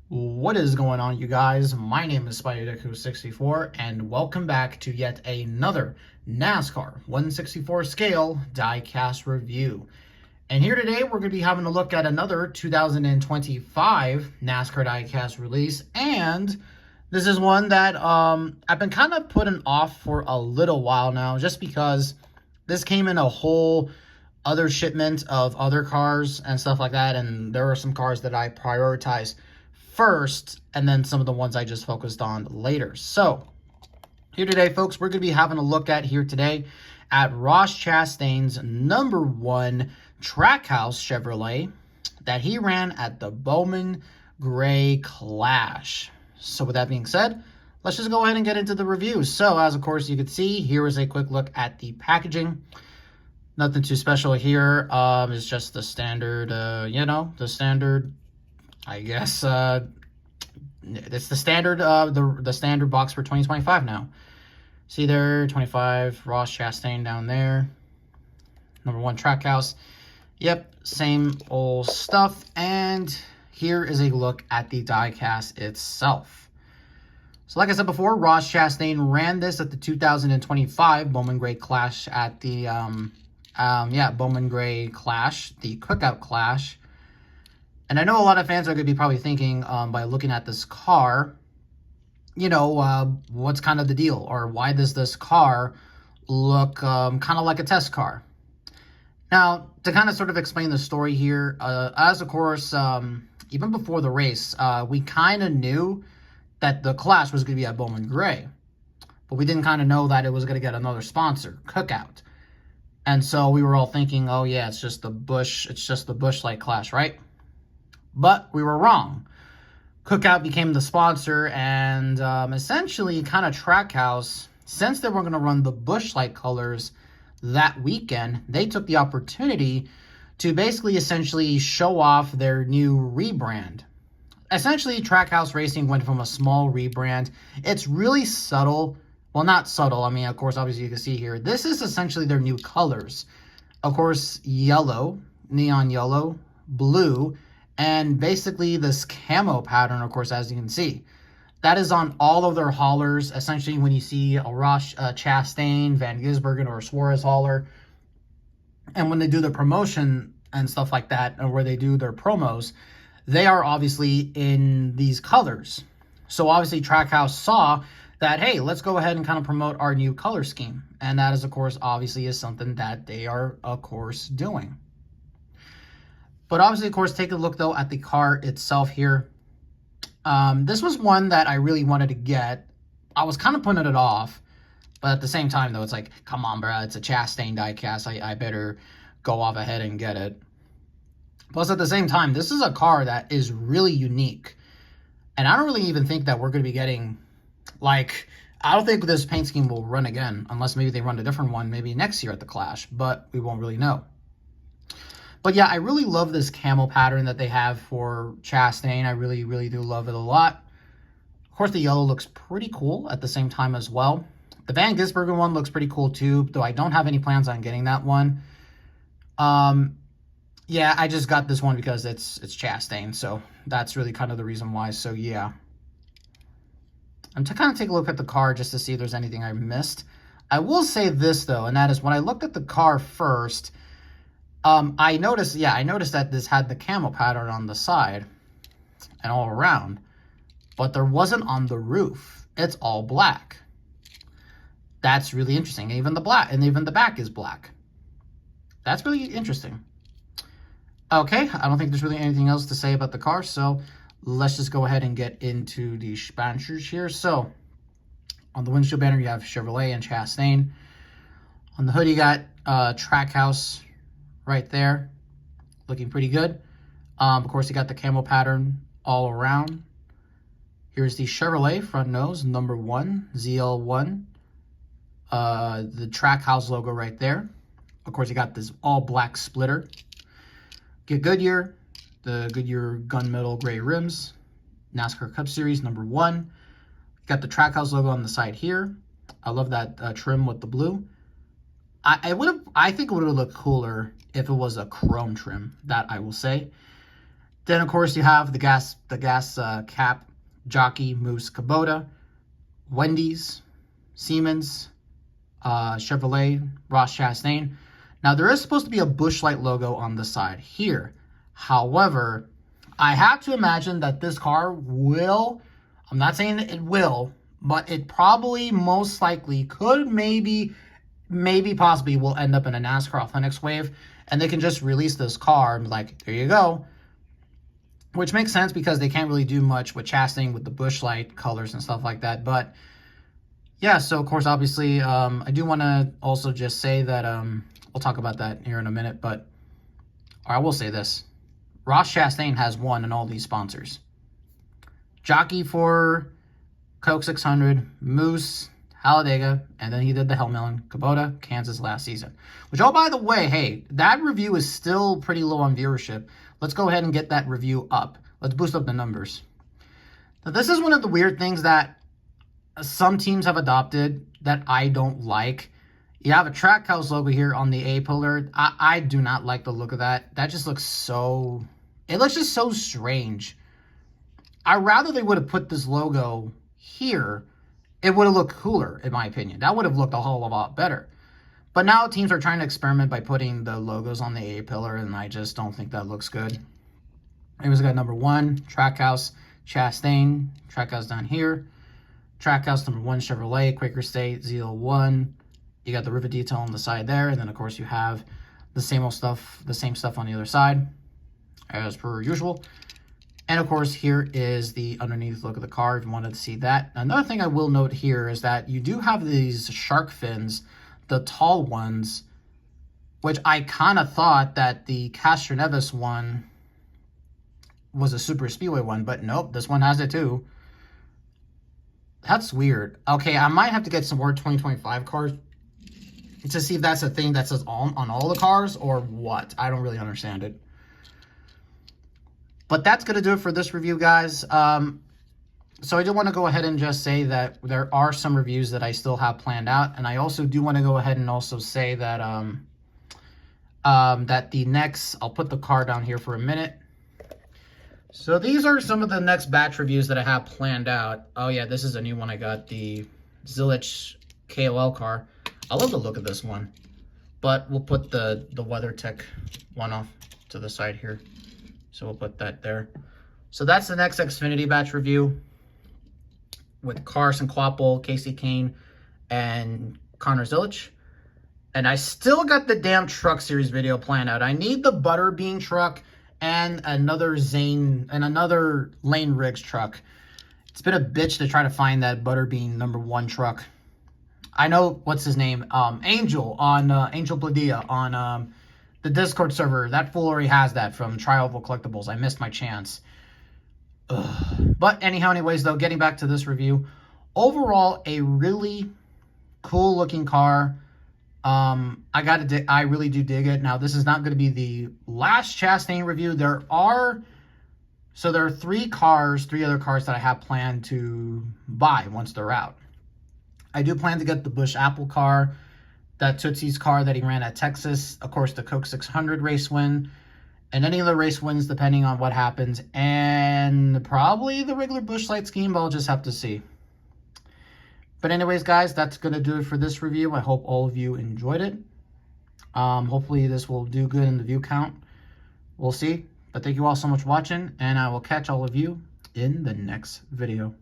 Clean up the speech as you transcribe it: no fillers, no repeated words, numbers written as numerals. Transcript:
What is going on, you guys? My name is SpideyDeku64, and welcome back to yet another NASCAR 1/64 scale diecast review. And here today, we're going to be having a look at another 2025 NASCAR diecast release, and this is one that I've been kind of putting off for a little while now, just because this came in a whole other shipment of other cars and stuff like that, and there are some cars that I prioritized first, and then some of the ones I just focused on later. So here today, folks, we're going to be having a look at here today at Ross Chastain's #1 Trackhouse Chevrolet that he ran at the Bowman Gray Clash. So with that being said, let's just go ahead and get into the review. So as of course you can see, here is a quick look at the packaging. Nothing too special here. It's just the standard, the standard, I guess, it's the standard, the standard box for 2025 now. See there, 25, Ross Chastain down there. #1 Trackhouse. Yep, same old stuff. And here is a look at the diecast itself. So like I said before, Ross Chastain ran this at the 2025 Bowman Gray Clash at the, Bowman Gray Clash, the Cookout Clash. And I know a lot of fans are going to be probably thinking, by looking at this car, what's kind of the deal? Or why does this car look kind of like a test car? Now, to kind of sort of explain the story here, as of course, even before the race, we kind of knew that the Clash was going to be at Bowman Gray. But we didn't kind of know that it was going to get another sponsor, Cookout. And so we were all thinking, oh yeah, it's just the Busch Light Clash, right? But we were wrong. Cookout became the sponsor, and essentially kind of Trackhouse, since they were going to run the Busch Light colors that weekend, they took the opportunity to basically essentially show off their new rebrand. Essentially, Trackhouse Racing went from a small rebrand. It's really subtle. Well, not subtle. I mean, of course, obviously you can see here. This is essentially their new colors. Of course, yellow, neon yellow, blue, and basically this camo pattern, of course, as you can see. That is on all of their haulers. Essentially, when you see a Ross Chastain, Van Gisbergen, or a Suarez hauler, and when they do the promotion and stuff like that, or where they do their promos, they are obviously in these colors. So obviously Trackhouse saw that, hey, let's go ahead and kind of promote our new color scheme. And that is, of course, obviously is something that they are, of course, doing. But obviously, of course, take a look, though, at the car itself here. This was one that I really wanted to get. I was kind of putting it off. But at the same time, though, it's like, come on, bro, it's a Chastain diecast. I better go off ahead and get it. Plus, at the same time, this is a car that is really unique. And I don't really even think that we're going to be getting, like, I don't think this paint scheme will run again. Unless maybe they run a different one maybe next year at the Clash. But we won't really know. But yeah, I really love this camo pattern that they have for Chastain. I really, really do love it a lot. Of course, the yellow looks pretty cool at the same time as well. The Van Gisbergen one looks pretty cool too, though I don't have any plans on getting that one. Yeah, I just got this one because it's Chastain, so that's really kind of the reason why. So yeah. I'm to kind of take a look at the car just to see if there's anything I missed. I will say this though, and that is when I looked at the car first, I noticed that this had the camo pattern on the side and all around, but there wasn't on the roof. It's all black. That's really interesting. Even the back is black. That's really interesting. Okay, I don't think there's really anything else to say about the car, so let's just go ahead and get into the sponsors here. So on the windshield banner, you have Chevrolet and Chastain. On the hood, you got Trackhouse right there, looking pretty good. Of course, you got the camo pattern all around. Here's the Chevrolet front nose, #1, ZL1. The Trackhouse logo right there. Of course, you got this all black splitter. Get Goodyear, the Goodyear gunmetal gray rims. NASCAR Cup Series #1. You got the Trackhouse logo on the side here. I love that trim with the blue. I think it would have looked cooler if it was a chrome trim, that I will say. Then, of course, you have the gas cap, Jockey, Moose, Kubota, Wendy's, Siemens, Chevrolet, Ross Chastain. Now, there is supposed to be a Busch Light logo on the side here. However, I have to imagine that this car will, I'm not saying it will, but it probably most likely could maybe possibly will end up in a NASCAR Authentics wave, and they can just release this car and be like, there you go. Which makes sense because they can't really do much with Chastain with the Busch Light colors and stuff like that. But yeah, so of course, obviously, I do want to also just say that we'll talk about that here in a minute, but I will say this. Ross Chastain has won in all these sponsors. Jockey for Coke 600, Moose, Talladega, and then he did the Hellmelon, Kubota, Kansas last season. Which, oh, by the way, hey, that review is still pretty low on viewership. Let's go ahead and get that review up. Let's boost up the numbers. Now, this is one of the weird things that some teams have adopted that I don't like. You have a Trackhouse logo here on the A-pillar. I do not like the look of that. That just looks so... It looks just so strange. I'd rather they would have put this logo here. It would have looked cooler, in my opinion. That would have looked a whole lot better. But now teams are trying to experiment by putting the logos on the A-pillar, and I just don't think that looks good. Anyways, we got number 1, Trackhouse, Chastain. Trackhouse down here. Trackhouse, number 1, Chevrolet, Quaker State, ZL1. You got the rivet detail on the side there, and then, of course, you have the same stuff on the other side, as per usual. And, of course, here is the underneath look of the car if you wanted to see that. Another thing I will note here is that you do have these shark fins, the tall ones, which I kind of thought that the Castroneves one was a super speedway one, but nope, this one has it too. That's weird. Okay, I might have to get some more 2025 cars to see if that's a thing that says on all the cars or what. I don't really understand it. But that's going to do it for this review, guys. So I do want to go ahead and just say that there are some reviews that I still have planned out. And I also do want to go ahead and also say that that the next... I'll put the car down here for a minute. So these are some of the next batch reviews that I have planned out. Oh, yeah, this is a new one I got. The Zilich KOL car. I love the look of this one. But we'll put the WeatherTech one off to the side here. So we'll put that there. So that's the next Xfinity batch review with Carson Kvapil, Casey Kane, and Connor Zilich. And I still got the damn truck series video planned out. I need the Butterbean truck and another Lane Riggs truck. It's been a bitch to try to find that Butterbean #1 truck. I know, what's his name? Angel on Angel Pladia on the Discord server. That fool already has that from Trioval Collectibles. I missed my chance. Ugh. But anyways, though, getting back to this review. Overall, a really cool looking car. I really do dig it. Now, this is not going to be the last Chastain review. There are 3 other cars that I have planned to buy once they're out. I do plan to get the Busch Apple car, that Tootsie's car that he ran at Texas, of course, the Coke 600 race win, and any other race wins depending on what happens, and probably the regular Busch Light scheme, but I'll just have to see. But anyways, guys, that's going to do it for this review. I hope all of you enjoyed it. Hopefully this will do good in the view count. We'll see. But thank you all so much for watching, and I will catch all of you in the next video.